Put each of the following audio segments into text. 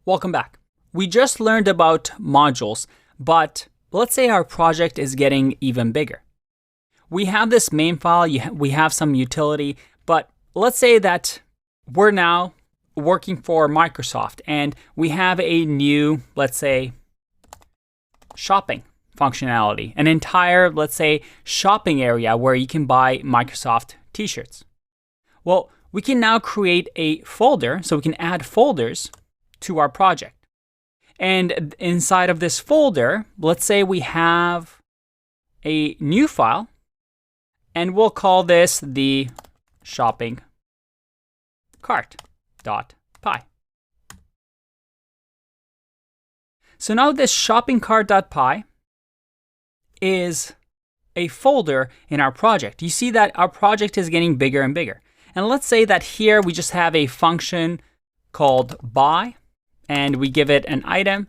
Welcome back. We just learned about modules, but let's say our project is getting even bigger. We have this main file, we have some utility, but let's say that we're now working for Microsoft and we have a new, let's say, shopping functionality, an entire, let's say, shopping area where you can buy Microsoft t-shirts. Well, we can now create a folder, so we can add folders to our project. And inside of this folder, let's say we have a new file, and we'll call this the shopping cart.py. So now this shopping cart.py is a folder in our project. You see that our project is getting bigger and bigger. And let's say that here we just have a function called buy, and we give it an item.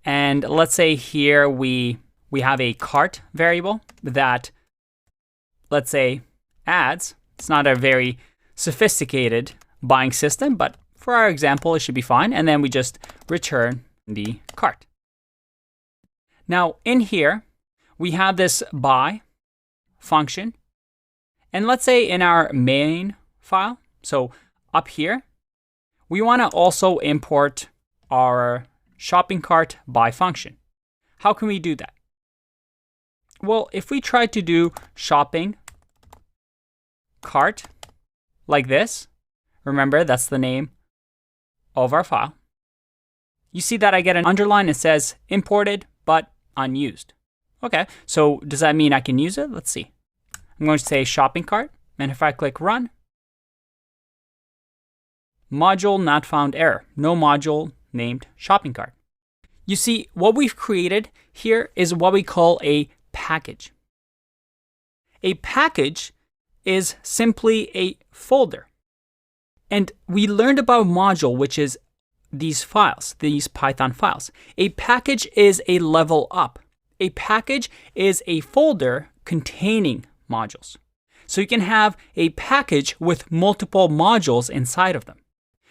And let's say here we have a cart variable that, let's say, adds. It's not a very sophisticated buying system, but for our example, it should be fine. And then we just return the cart. Now in here, we have this buy function. And let's say in our main file, so up here, we want to also import our shopping cart buy function. How can we do that? Well, if we try to do shopping cart like this, remember that's the name of our file. You see that I get an underline. It says imported but unused. Okay, so does that mean I can use it? Let's see. I'm going to say shopping cart, and if I click run, module not found error. No module named shopping cart. You see, what we've created here is what we call a package. A package is simply a folder. And we learned about module, which is these files, these Python files. A package is a level up. A package is a folder containing modules. So you can have a package with multiple modules inside of them.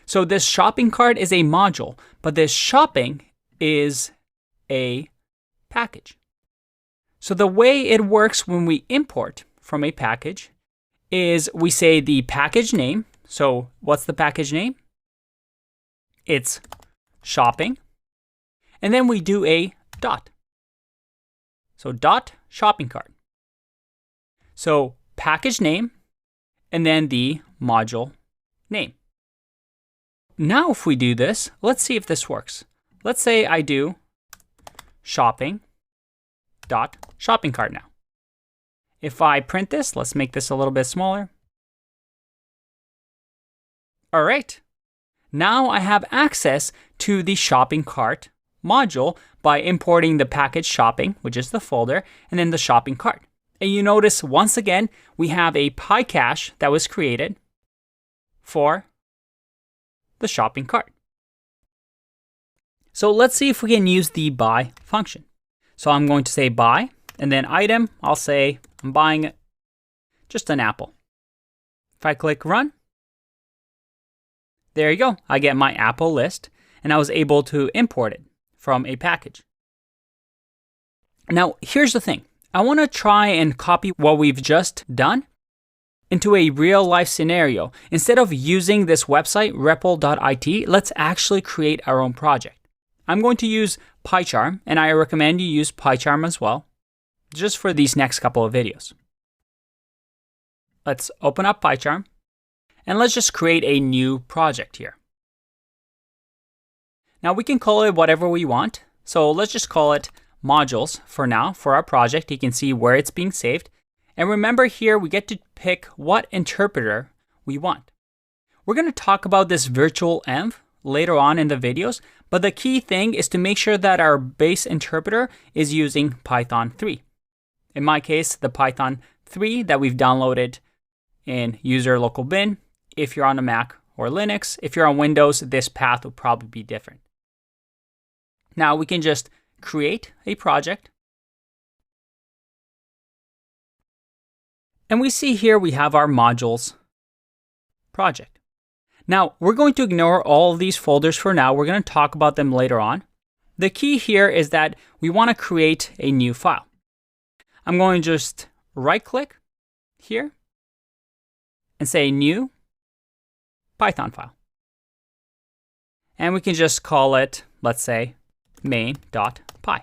So this shopping cart is a module, but this shopping is a package. So the way it works when we import from a package is we say the package name. So what's the package name? It's shopping. And then we do a dot. So dot shopping cart. So package name and then the module name. Now if we do this, let's see if this works. Let's say I do shopping dot shopping cart now. If I print this, let's make this a little bit smaller. All right. Now I have access to the shopping cart module by importing the package shopping, which is the folder, and then the shopping cart. And you notice once again, we have a PyCache that was created for the shopping cart. So let's see if we can use the buy function. So I'm going to say buy, and then item, I'll say I'm buying just an apple. If I click run, there you go. I get my apple list, and I was able to import it from a package. Now, here's the thing. I want to try and copy what we've just done into a real life scenario. Instead of using this website, repl.it, let's actually create our own project. I'm going to use PyCharm, and I recommend you use PyCharm as well, just for these next couple of videos. Let's open up PyCharm, and let's just create a new project here. Now we can call it whatever we want. So let's just call it modules for now for our project. You can see where it's being saved. And remember here, we get to pick what interpreter we want. We're going to talk about this virtual env later on in the videos, but the key thing is to make sure that our base interpreter is using Python 3. In my case, the Python 3 that we've downloaded in user local bin. If you're on a Mac or Linux, if you're on Windows, this path will probably be different. Now we can just create a project. And we see here we have our modules project. Now, we're going to ignore all of these folders for now. We're going to talk about them later on. The key here is that we want to create a new file. I'm going to just right-click here and say New Python file. And we can just call it, let's say, main.py.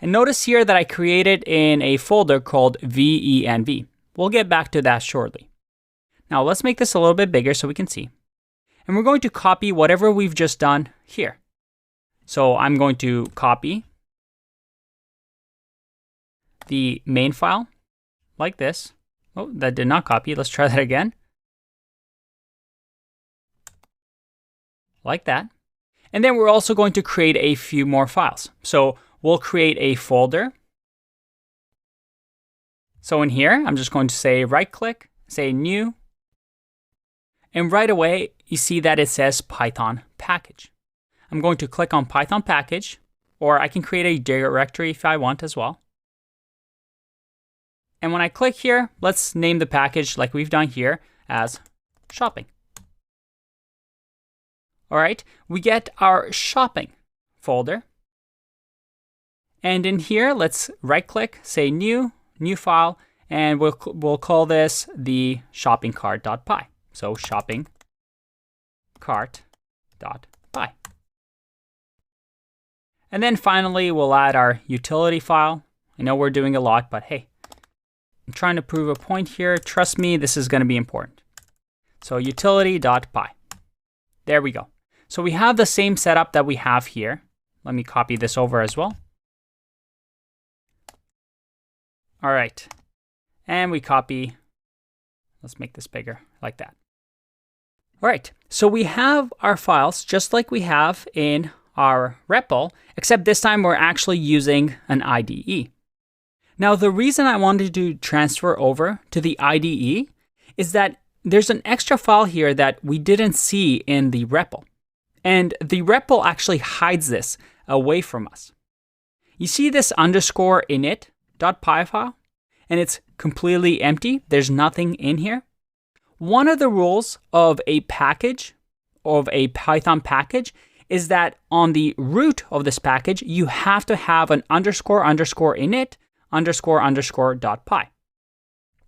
And notice here that I created in a folder called venv. We'll get back to that shortly. Now let's make this a little bit bigger so we can see. And we're going to copy whatever we've just done here. So I'm going to copy the main file like this. Oh, that did not copy. Let's try that again. Like that. And then we're also going to create a few more files. So we'll create a folder. So in here, I'm just going to say right-click, say New. And right away, you see that it says Python package. I'm going to click on Python package, or I can create a directory if I want as well. And when I click here, let's name the package like we've done here as shopping. All right, we get our shopping folder. And in here, let's right-click, say New file, and we'll call this the shopping cart.py. So shopping cart.py. And then finally, we'll add our utility file. I know we're doing a lot, but hey, I'm trying to prove a point here. Trust me, this is going to be important. So utility.py. There we go. So we have the same setup that we have here. Let me copy this over as well. All right. And we copy. Let's make this bigger like that. All right. So we have our files just like we have in our REPL, except this time we're actually using an IDE. Now, the reason I wanted to transfer over to the IDE is that there's an extra file here that we didn't see in the REPL. And the REPL actually hides this away from us. You see this underscore init.py file, and it's completely empty. There's nothing in here. One of the rules of a package, of a Python package, is that on the root of this package, you have to have an underscore init __.py.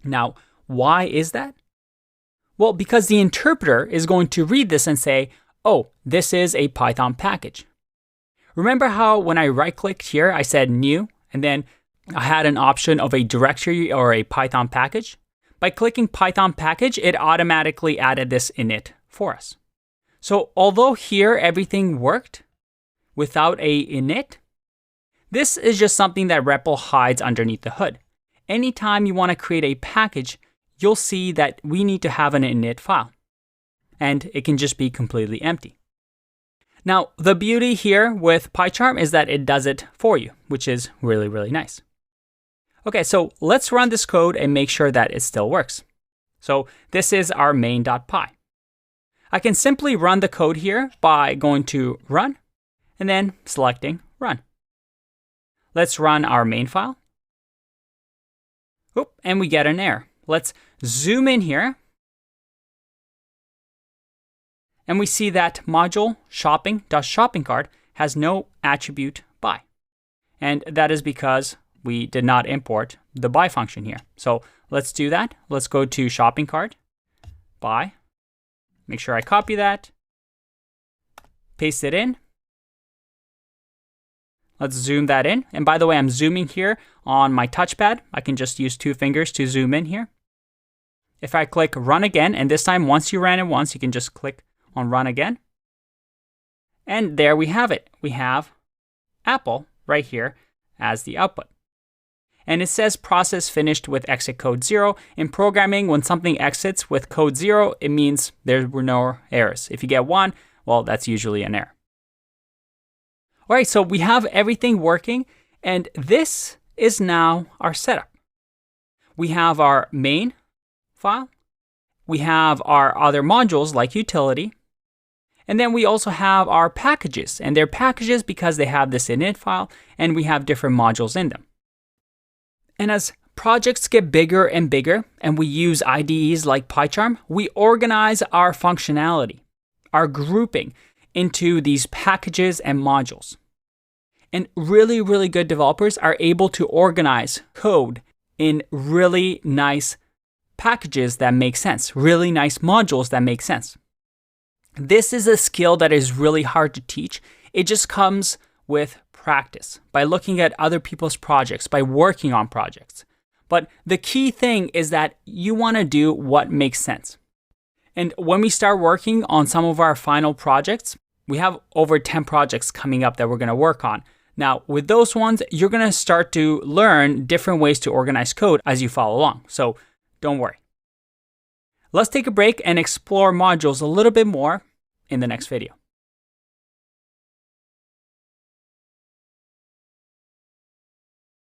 Now, why is that? Well, because the interpreter is going to read this and say, oh, this is a Python package. Remember how when I right-clicked here, I said New, and then I had an option of a directory or a Python package? By clicking Python package, it automatically added this init for us. So although here everything worked without a init, this is just something that REPL hides underneath the hood. Anytime you want to create a package, you'll see that we need to have an init file. And it can just be completely empty. Now, the beauty here with PyCharm is that it does it for you, which is really, really nice. Okay, so let's run this code and make sure that it still works. So this is our main.py. I can simply run the code here by going to run and then selecting run. Let's run our main file. Oop, and we get an error. Let's zoom in here. And we see that module shopping.shoppingcart has no attribute by. And that is because we did not import the by function here. So let's do that. Let's go to shopping cart, by. Make sure I copy that. Paste it in. Let's zoom that in. And by the way, I'm zooming here on my touchpad. I can just use 2 fingers to zoom in here. If I click run again, and this time once you ran it once, you can just click on run again. And there we have it. We have Apple right here as the output. And it says process finished with exit code 0. In programming, when something exits with code 0, it means there were no errors. If you get 1, well, that's usually an error. All right, so we have everything working, and this is now our setup. We have our main file. We have our other modules like utility. And then we also have our packages, and they're packages because they have this init file, and we have different modules in them. And as projects get bigger and bigger and we use IDEs like PyCharm, we organize our functionality, our grouping into these packages and modules. And really, really good developers are able to organize code in really nice packages that make sense, really nice modules that make sense. This is a skill that is really hard to teach. It just comes with practice, by looking at other people's projects, by working on projects. But the key thing is that you want to do what makes sense. And when we start working on some of our final projects, we have over 10 projects coming up that we're going to work on. Now, with those ones, you're going to start to learn different ways to organize code as you follow along. So don't worry. Let's take a break and explore modules a little bit more in the next video.